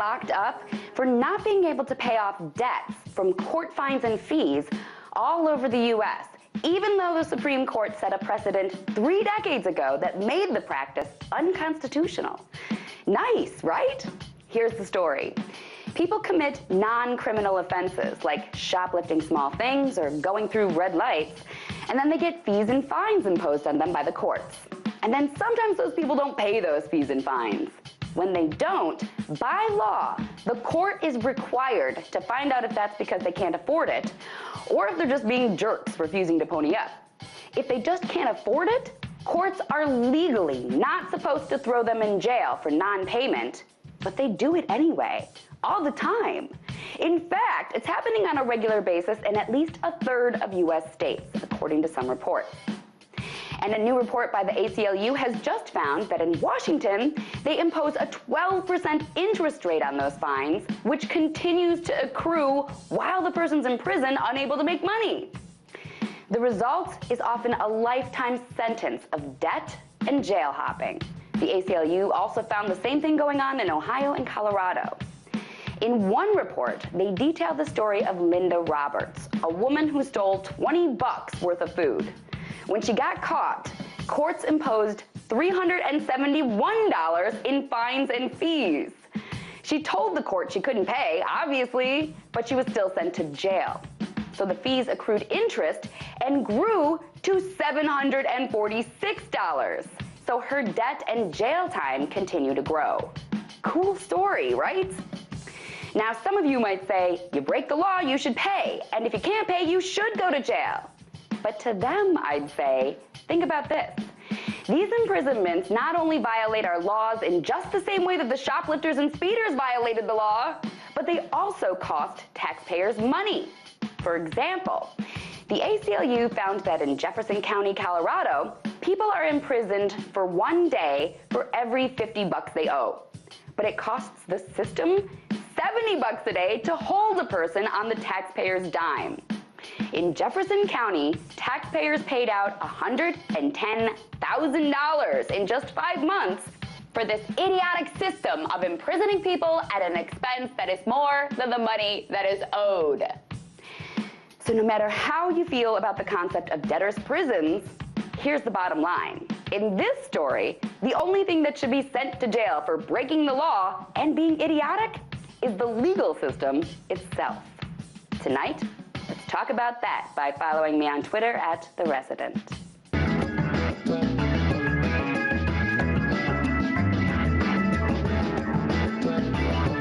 locked up for not being able to pay off debts from court fines and fees all over the U.S., even though the Supreme Court set a precedent 3 decades ago that made the practice unconstitutional. Nice, right? Here's the story. People commit non-criminal offenses like shoplifting small things or going through red lights, and then they get fees and fines imposed on them by the courts. And then sometimes those people don't pay those fees and fines. When they don't, by law, the court is required to find out if that's because they can't afford it, or if they're just being jerks refusing to pony up. If they just can't afford it, courts are legally not supposed to throw them in jail for non-payment, but they do it anyway, all the time. In fact, it's happening on a regular basis in at least a third of U.S. states, according to some reports. And a new report by the ACLU has just found that in Washington, they impose a 12% interest rate on those fines, which continues to accrue while the person's in prison, unable to make money. The result is often a lifetime sentence of debt and jail hopping. The ACLU also found the same thing going on in Ohio and Colorado. In one report, they detailed the story of Linda Roberts, a woman who stole $20 worth of food. When she got caught, courts imposed $371 in fines and fees. She told the court she couldn't pay, obviously, but she was still sent to jail. So the fees accrued interest and grew to $746. So her debt and jail time continue to grow. Cool story, right? Now, some of you might say, you break the law, you should pay. And if you can't pay, you should go to jail. But to them, I'd say, think about this. These imprisonments not only violate our laws in just the same way that the shoplifters and speeders violated the law, but they also cost taxpayers money. For example, the ACLU found that in Jefferson County, Colorado, people are imprisoned for 1 day for every $50 they owe. But it costs the system $70 a day to hold a person on the taxpayer's dime. In Jefferson County, taxpayers paid out $110,000 in just 5 months for this idiotic system of imprisoning people at an expense that is more than the money that is owed. So no matter how you feel about the concept of debtors' prisons, here's the bottom line. In this story, the only thing that should be sent to jail for breaking the law and being idiotic is the legal system itself. Tonight, let's talk about that by following me on Twitter @TheResident.